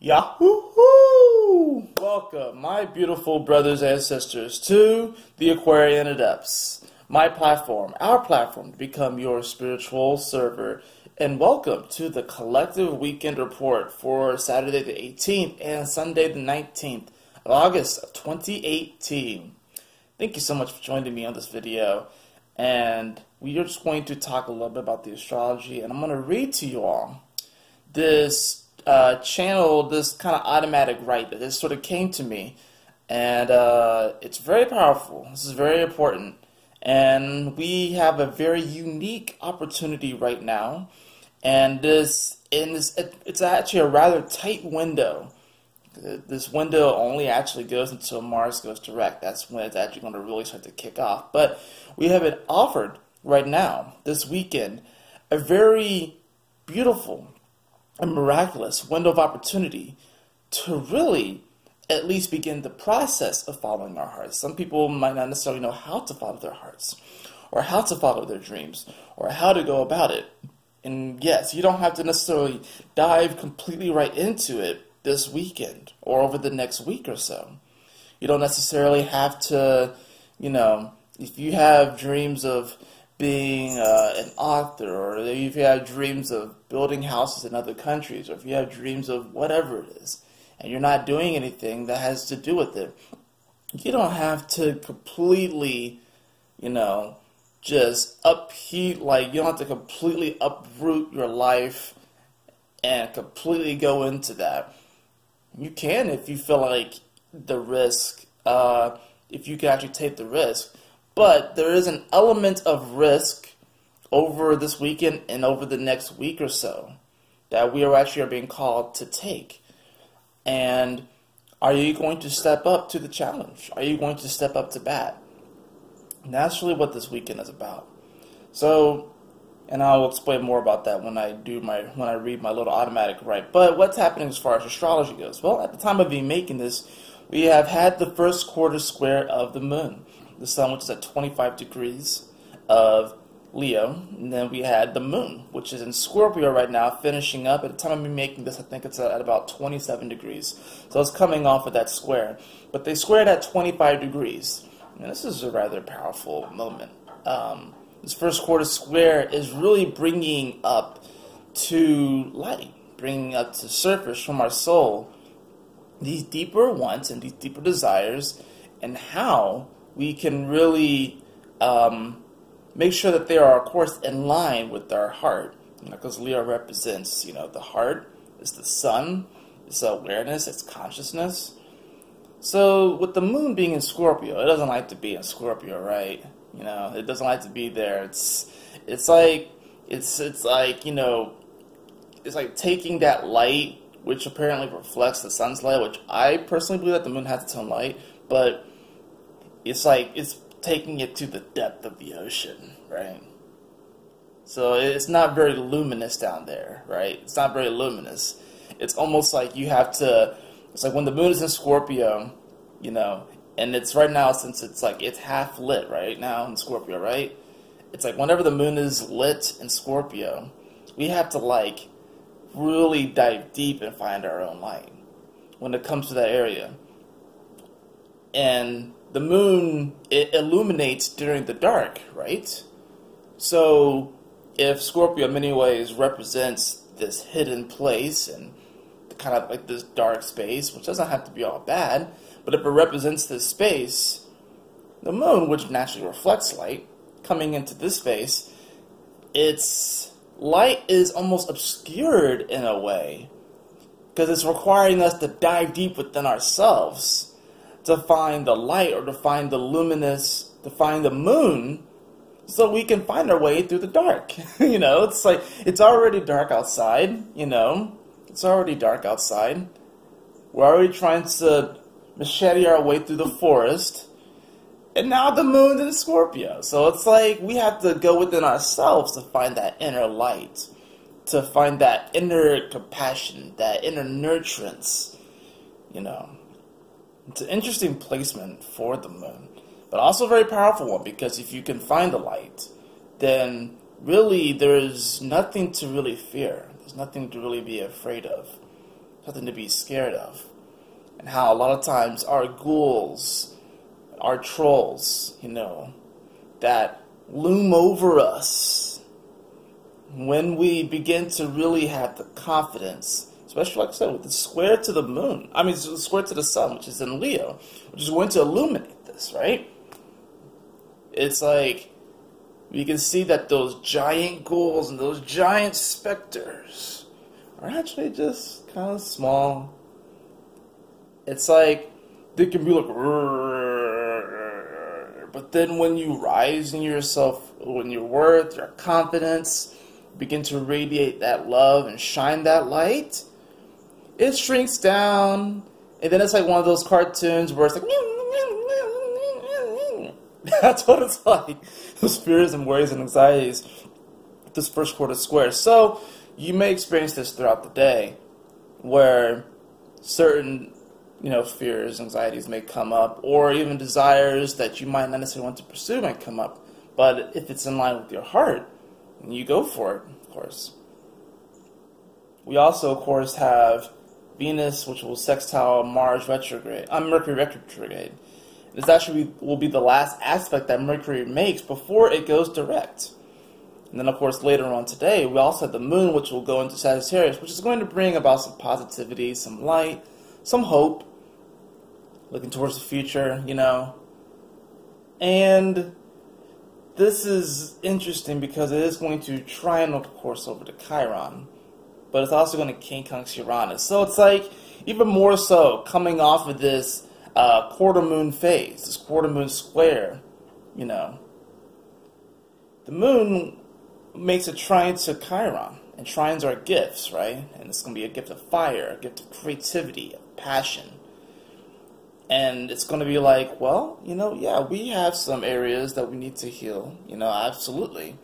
Yahoo! Welcome, my beautiful brothers and sisters, to the Aquarian Adepts, my platform, our platform to become your spiritual server. And welcome to the collective weekend report for Saturday the 18th and Sunday the 19th of August of 2018. Thank you so much for joining me on this video. And we are just going to talk a little bit about the astrology, and I'm going to read to you all this channel, this kind of automatic write that just sort of came to me, and it's very powerful. This is very important, and we have a very unique opportunity right now, and it's actually a rather tight window. This window only actually goes until Mars goes direct. That's when it's actually going to really start to kick off. But we have it offered right now, this weekend, a very beautiful and miraculous window of opportunity to really at least begin the process of following our hearts. Some people might not necessarily know how to follow their hearts, or how to follow their dreams, or how to go about it. And yes, you don't have to necessarily dive completely right into it this weekend or over the next week or so. You don't necessarily have to, if you have dreams of being an author, or if you have dreams of building houses in other countries, or if you have dreams of whatever it is, and you're not doing anything that has to do with it, you don't have to completely, just you don't have to completely uproot your life and completely go into that. You can if you feel like the risk, if you can actually take the risk. But there is an element of risk over this weekend and over the next week or so that we are being called to take. And are you going to step up to the challenge? Are you going to step up to bat? And that's really what this weekend is about. So, and I'll explain more about that when I read my little automatic write. But what's happening as far as astrology goes? Well, at the time of me making this, we have had the first quarter square of the moon. The sun, which is at 25 degrees of Leo, and then we had the moon, which is in Scorpio right now, finishing up. At the time of me making this, I think it's at about 27 degrees. So it's coming off of that square. But they squared at 25 degrees. And this is a rather powerful moment. This first quarter square is really bringing up to light, bringing up to surface from our soul these deeper wants and these deeper desires, and how we can really make sure that they are, of course, in line with our heart. Because Leo represents, the heart, it's the sun, it's awareness, it's consciousness. So with the moon being in Scorpio, it doesn't like to be in Scorpio, right? It doesn't like to be there. It's like taking that light, which apparently reflects the sun's light, which I personally believe that the moon has its own light, but it's like it's taking it to the depth of the ocean, right? So it's not very luminous down there, right? It's not very luminous. It's almost like you have to, it's like when the moon is in Scorpio, and it's right now, since it's half lit right now in Scorpio, right? It's like whenever the moon is lit in Scorpio, we have to really dive deep and find our own light when it comes to that area. And the moon, it illuminates during the dark, right? So if Scorpio in many ways represents this hidden place and kind of like this dark space, which doesn't have to be all bad, but if it represents this space, the moon, which naturally reflects light, coming into this space, its light is almost obscured in a way, because it's requiring us to dive deep within ourselves to find the light, or to find the luminous, to find the moon, so we can find our way through the dark. It's like, it's already dark outside, it's already dark outside. We're already trying to machete our way through the forest, and now the moon's in Scorpio. So it's like we have to go within ourselves to find that inner light, to find that inner compassion, that inner nurturance, It's an interesting placement for the moon, but also a very powerful one, because if you can find the light, then really there's nothing to really fear. There's nothing to really be afraid of. something to be scared of. And how a lot of times our ghouls, our trolls, that loom over us, when we begin to really have the confidence, especially like I said, with the square to the moon, the square to the sun, which is in Leo, which is going to illuminate this, right? It's like we can see that those giant ghouls and those giant specters are actually just kind of small. It's like they can be like, but then when you rise in yourself, when your worth, your confidence, begin to radiate that love and shine that light, it shrinks down, and then it's like one of those cartoons where it's like, that's what it's like. Those fears and worries and anxieties, this first quarter square. So you may experience this throughout the day, where certain fears, anxieties may come up, or even desires that you might not necessarily want to pursue might come up. But if it's in line with your heart, you go for it, of course. We also, of course, have Venus, which will sextile Mars retrograde, Mercury retrograde. This actually will be the last aspect that Mercury makes before it goes direct. And then, of course, later on today, we also have the Moon, which will go into Sagittarius, which is going to bring about some positivity, some light, some hope, looking towards the future, And this is interesting because it is going to triangle, of course, over to Chiron, but it's also going to quincunx Uranus. So it's like, even more so, coming off of this quarter moon phase, this quarter moon square, The moon makes a trine to Chiron, and trines are gifts, right? And it's going to be a gift of fire, a gift of creativity, of passion. And it's going to be like, well, yeah, we have some areas that we need to heal, absolutely.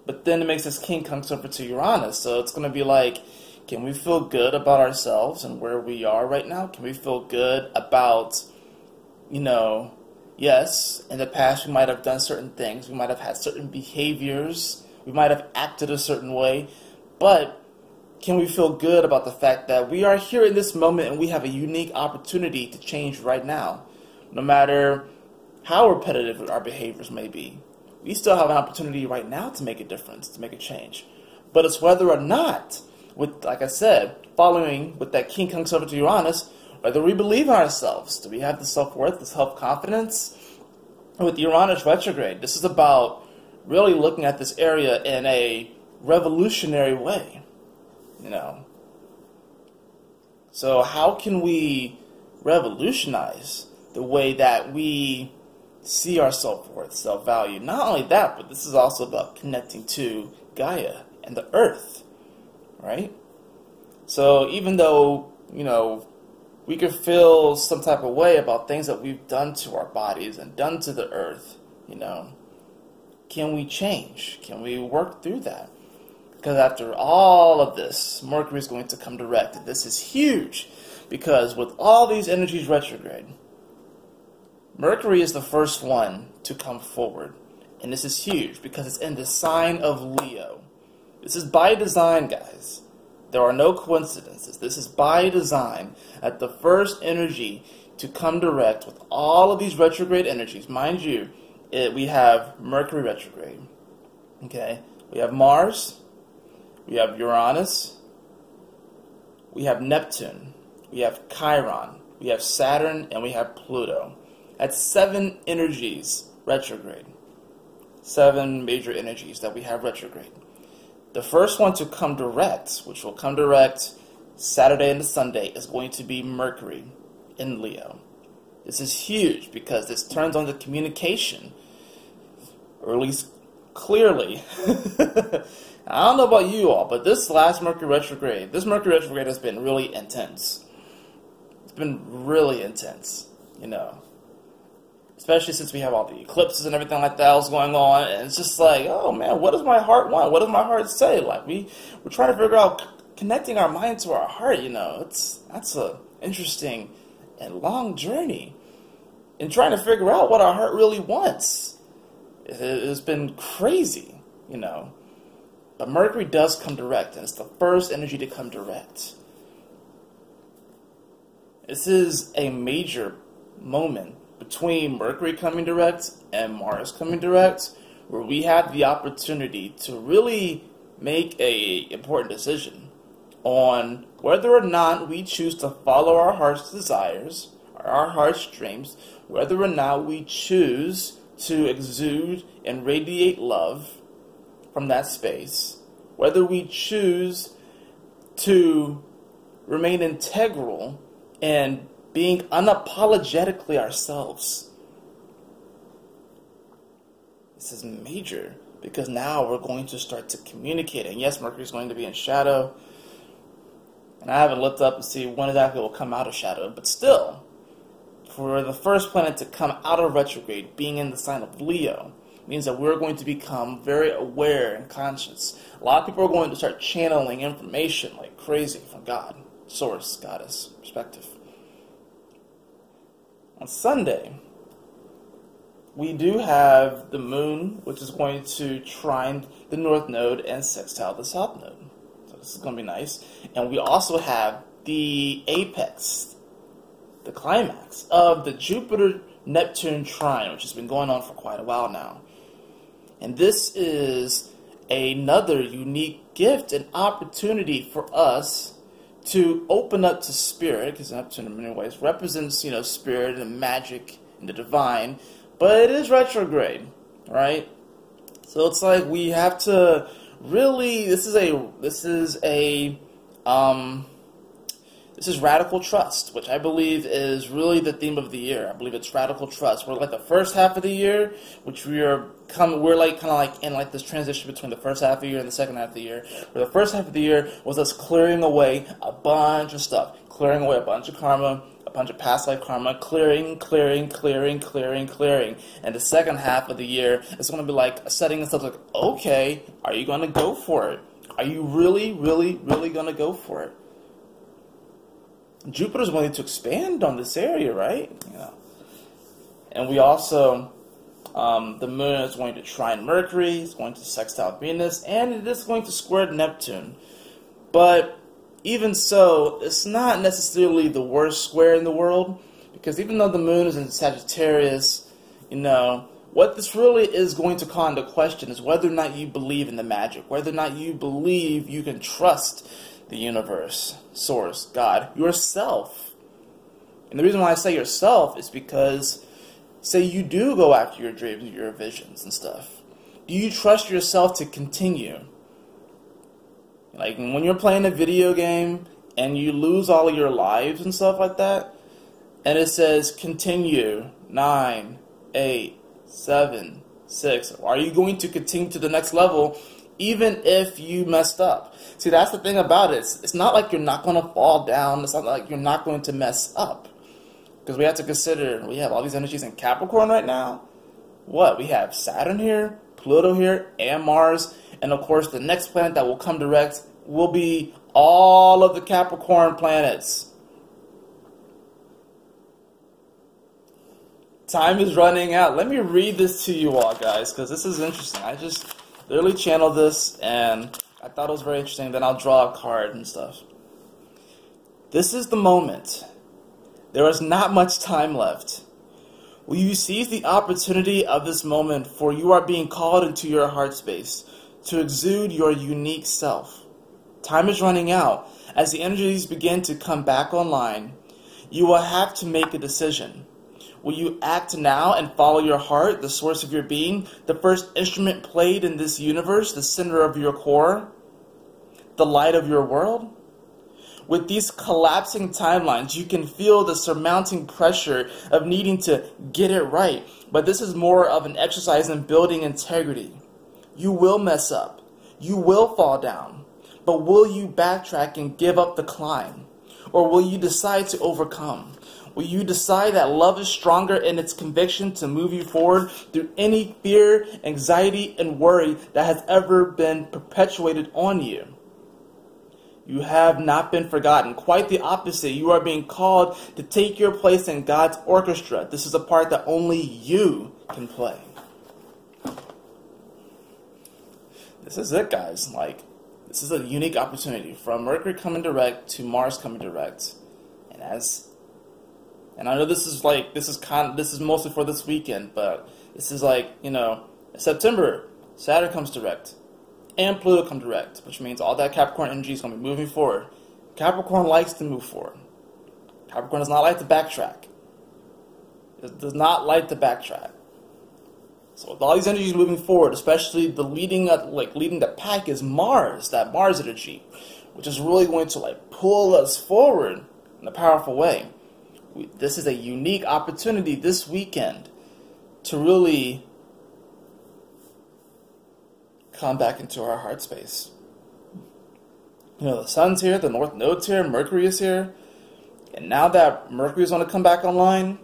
But then it makes this quincunx over to Uranus, so it's going to be like, can we feel good about ourselves and where we are right now? Can we feel good about, yes, in the past we might have done certain things, we might have had certain behaviors, we might have acted a certain way, but can we feel good about the fact that we are here in this moment and we have a unique opportunity to change right now? No matter how repetitive our behaviors may be, we still have an opportunity right now to make a difference, to make a change. But it's whether or not, with, like I said, following with that quincunx over to Uranus, whether we believe in ourselves. Do we have the self-worth, the self-confidence? With Uranus retrograde, this is about really looking at this area in a revolutionary way. So how can we revolutionize the way that we see our self-worth, self-value? Not only that, but this is also about connecting to Gaia and the earth, right? So even though, we could feel some type of way about things that we've done to our bodies and done to the earth, can we change? Can we work through that? Because after all of this, Mercury is going to come direct. This is huge because with all these energies retrograde, Mercury is the first one to come forward. And this is huge because it's in the sign of Leo. This is by design, guys. There are no coincidences. This is by design at the first energy to come direct with all of these retrograde energies. Mind you, we have Mercury retrograde. Okay? We have Mars. We have Uranus, we have Neptune, we have Chiron, we have Saturn, and we have Pluto. That's 7 energies retrograde. 7 major energies that we have retrograde. The first one to come direct, which will come direct Saturday and Sunday, is going to be Mercury in Leo. This is huge because this turns on the communication, or at least clearly. I don't know about you all, but this last Mercury retrograde has been really intense. It's been really intense, Especially since we have all the eclipses and everything like that else going on, and it's just like, oh man, what does my heart want? What does my heart say? Like we're trying to figure out connecting our mind to our heart. That's a interesting and long journey in trying to figure out what our heart really wants. It's been crazy, But Mercury does come direct, and it's the first energy to come direct. This is a major moment between Mercury coming direct and Mars coming direct, where we have the opportunity to really make a important decision on whether or not we choose to follow our heart's desires, our heart's dreams, whether or not we choose to exude and radiate love from that space, whether we choose to remain integral and being unapologetically ourselves. This is major because now we're going to start to communicate. And yes, Mercury's going to be in shadow. And I haven't looked up to see when exactly it will come out of shadow. But still, for the first planet to come out of retrograde, being in the sign of Leo, means that we're going to become very aware and conscious. A lot of people are going to start channeling information like crazy from God, source, goddess, perspective. On Sunday, we do have the moon, which is going to trine the north node and sextile the south node. So this is going to be nice. And we also have the apex, the climax of the Jupiter-Neptune trine, which has been going on for quite a while now. And this is another unique gift and opportunity for us to open up to spirit, because Neptune in many ways represents, spirit and magic and the divine, but it is retrograde, right? So it's like we have to really, this is radical trust, which I believe is really the theme of the year. I believe it's radical trust. We're like the first half of the year, which we're like kind of like in like this transition between the first half of the year and the second half of the year. Where the first half of the year was us clearing away a bunch of stuff, clearing away a bunch of karma, a bunch of past life karma, clearing. And the second half of the year is going to be like setting us up like, okay, are you going to go for it? Are you really, really, really going to go for it? Jupiter's going to expand on this area, right? Yeah. And we also, the moon is going to trine Mercury, it's going to sextile Venus, and it is going to square Neptune. But even so, it's not necessarily the worst square in the world, because even though the moon is in Sagittarius, what this really is going to call into question is whether or not you believe in the magic, whether or not you believe you can trust the universe, source, God, yourself. And the reason why I say yourself is because, say you do go after your dreams and your visions and stuff. Do you trust yourself to continue? Like when you're playing a video game and you lose all of your lives and stuff like that, and it says continue, 9, 8, 7, 6. Are you going to continue to the next level even if you messed up? See, that's the thing about it. It's not like you're not going to fall down. It's not like you're not going to mess up. Because we have to consider, we have all these energies in Capricorn right now. What? We have Saturn here, Pluto here, and Mars. And of course, the next planet that will come direct will be all of the Capricorn planets. Time is running out. Let me read this to you all, guys, because this is interesting. I just literally channeled this, and I thought it was very interesting. Then I'll draw a card and stuff. This is the moment. There is not much time left. Will you seize the opportunity of this moment, for you are being called into your heart space to exude your unique self. Time is running out. As the energies begin to come back online, you will have to make a decision. Will you act now and follow your heart, the source of your being, the first instrument played in this universe, the center of your core, the light of your world? With these collapsing timelines, you can feel the surmounting pressure of needing to get it right, but this is more of an exercise in building integrity. You will mess up. You will fall down. But will you backtrack and give up the climb? Or will you decide to overcome? Will you decide that love is stronger in its conviction to move you forward through any fear, anxiety, and worry that has ever been perpetuated on you? You have not been forgotten. Quite the opposite. You are being called to take your place in God's orchestra. This is a part that only you can play. This is it, guys. This is a unique opportunity from Mercury coming direct to Mars coming direct. And as And I know this is mostly for this weekend, but this is like, September, Saturn comes direct, and Pluto comes direct, which means all that Capricorn energy is going to be moving forward. Capricorn likes to move forward. Capricorn does not like to backtrack. It does not like to backtrack. So with all these energies moving forward, especially the leading the pack is Mars, that Mars energy, which is really going to pull us forward in a powerful way. This is a unique opportunity this weekend to really come back into our heart space. The sun's here, the North Node's here, Mercury is here, and now that Mercury is going to come back online,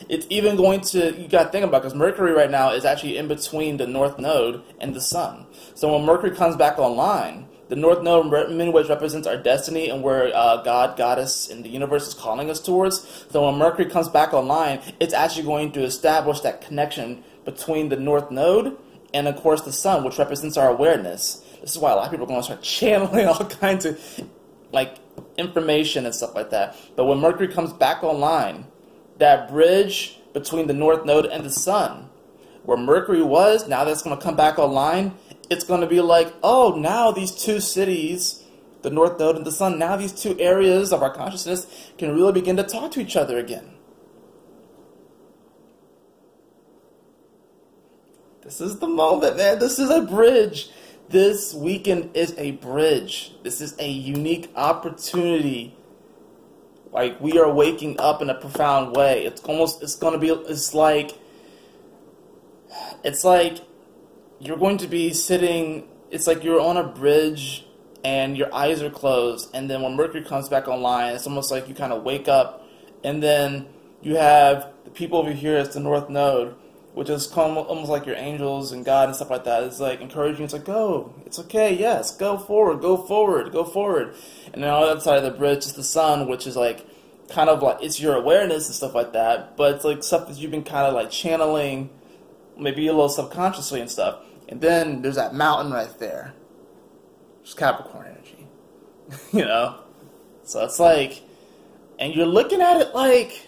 it's even going to, you got to think about it, because Mercury right now is actually in between the North Node and the Sun. So when Mercury comes back online, the North Node in many ways represents our destiny and where God, Goddess, and the universe is calling us towards. So when Mercury comes back online, it's actually going to establish that connection between the North Node and, of course, the Sun, which represents our awareness. This is why a lot of people are going to start channeling all kinds of information and stuff like that. But when Mercury comes back online, that bridge between the North Node and the Sun, where Mercury was, now that's going to come back online, it's going to be like, oh, now these two cities, the North Node and the Sun, now these two areas of our consciousness can really begin to talk to each other again. This is the moment, man. This is a bridge. This weekend is a bridge. This is a unique opportunity. We are waking up in a profound way. It's like you're going to be sitting, it's like you're on a bridge and your eyes are closed, and then when Mercury comes back online, it's almost like you kind of wake up, and then you have the people over here as the North Node, which is almost like your angels and God and stuff like that. It's like encouraging. It's like, go. It's okay. Yes. Go forward. Go forward. Go forward. And then on the other side of the bridge is the Sun, which is it's your awareness and stuff like that. But it's like stuff that you've been kind of channeling, maybe a little subconsciously and stuff. And then there's that mountain right there. It's Capricorn energy. So it's like, and you're looking at it like,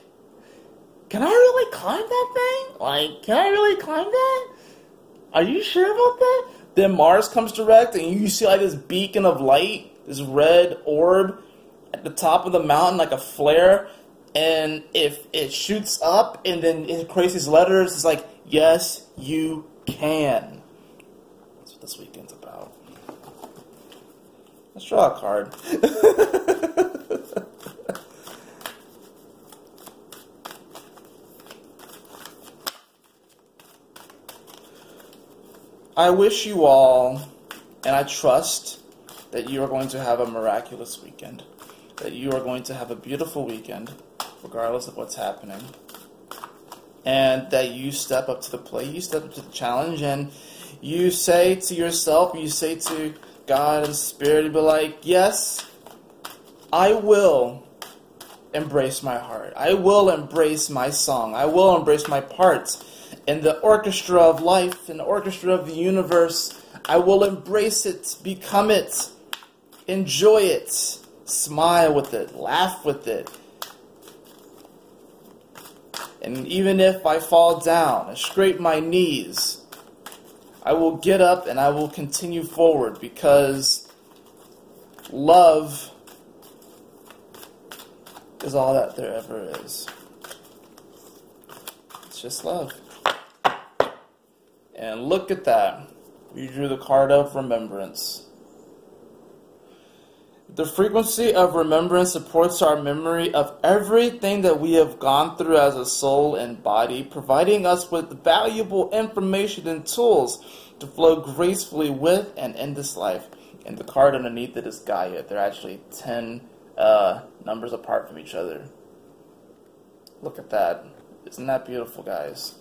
can I really climb that thing? Can I really climb that? Are you sure about that? Then Mars comes direct, and you see this beacon of light, this red orb at the top of the mountain, like a flare. And if it shoots up, and then it creates these letters, it's like, yes, you can. That's what this weekend's about. Let's draw a card. I wish you all, and I trust that you are going to have a miraculous weekend, that you are going to have a beautiful weekend, regardless of what's happening, and that you step up to the plate, you step up to the challenge, and you say to yourself, you say to God and Spirit, you be like, yes, I will embrace my heart. I will embrace my song. I will embrace my parts. In the orchestra of life, in the orchestra of the universe, I will embrace it, become it, enjoy it, smile with it, laugh with it. And even if I fall down and scrape my knees, I will get up and I will continue forward, because love is all that there ever is. It's just love. And look at that. We drew the card of remembrance. The frequency of remembrance supports our memory of everything that we have gone through as a soul and body, providing us with valuable information and tools to flow gracefully with and in this life. And the card underneath it is Gaia. They're actually 10 numbers apart from each other. Look at that. Isn't that beautiful, guys?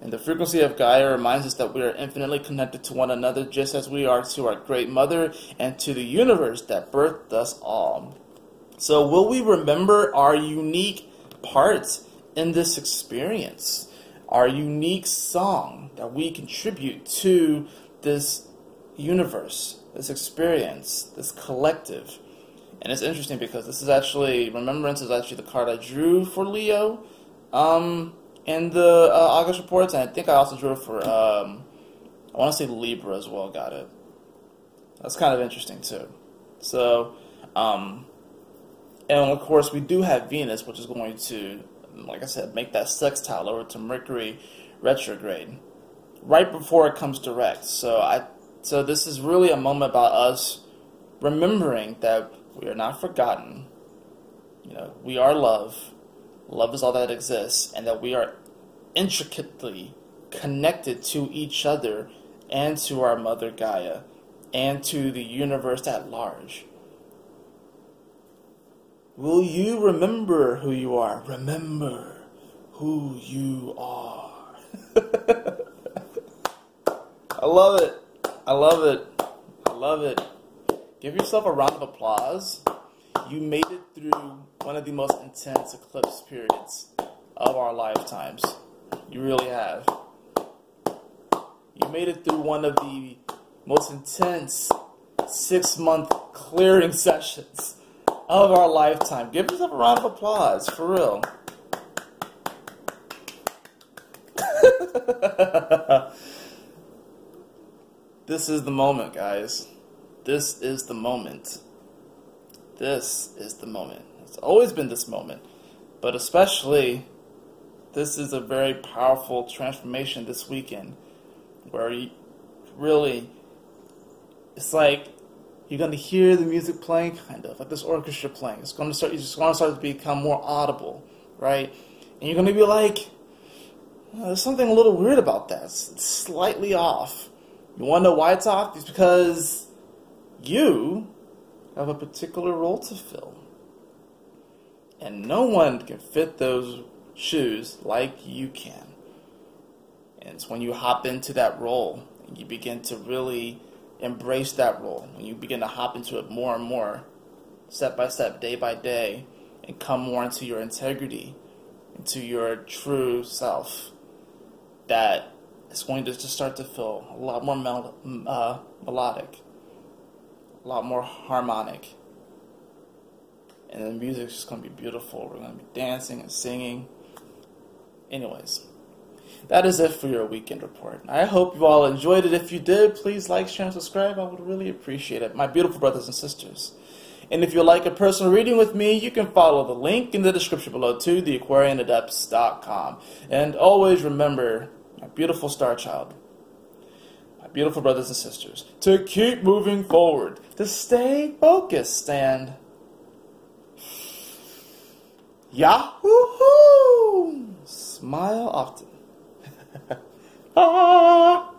And the frequency of Gaia reminds us that we are infinitely connected to one another, just as we are to our Great Mother and to the universe that birthed us all. So will we remember our unique parts in this experience? Our unique song that we contribute to this universe, this experience, this collective. And it's interesting because this is actually, Remembrance is actually the card I drew for Leo in the August reports, and I think I also drew it for, I want to say Libra as well, got it. That's kind of interesting too. So, and of course we do have Venus, which is going to, like I said, make that sextile over to Mercury retrograde right before it comes direct. So this is really a moment about us remembering that we are not forgotten. You know, we are love. Love is all that exists, and that we are intricately connected to each other and to our mother Gaia and to the universe at large. Will you remember who you are? Remember who you are. I love it. I love it. I love it. Give yourself a round of applause. You made it through one of the most intense eclipse periods of our lifetimes. You really have. You made it through one of the most intense 6-month clearing sessions of our lifetime. Give yourself a round of applause, for real. This is the moment, guys. This is the moment. This is the moment. It's always been this moment. But especially, this is a very powerful transformation this weekend. Where you really, it's like you're going to hear the music playing, kind of, like this orchestra playing. It's going to start, it's going to start to become more audible, right? And you're going to be like, there's something a little weird about that. It's slightly off. You want to know why it's off? It's because you have a particular role to fill. And no one can fit those shoes like you can. And it's when you hop into that role and you begin to really embrace that role, when you begin to hop into it more and more, step by step, day by day, and come more into your integrity, into your true self, that it's going to just start to feel a lot more melodic, a lot more harmonic. And the music's just going to be beautiful. We're going to be dancing and singing. Anyways, that is it for your weekend report. I hope you all enjoyed it. If you did, please like, share, and subscribe. I would really appreciate it, my beautiful brothers and sisters. And if you'd like a personal reading with me, you can follow the link in the description below to theaquarianadepts.com. And always remember, my beautiful Starchild, my beautiful brothers and sisters, to keep moving forward, to stay focused, and Yahoo! Smile often. Ah!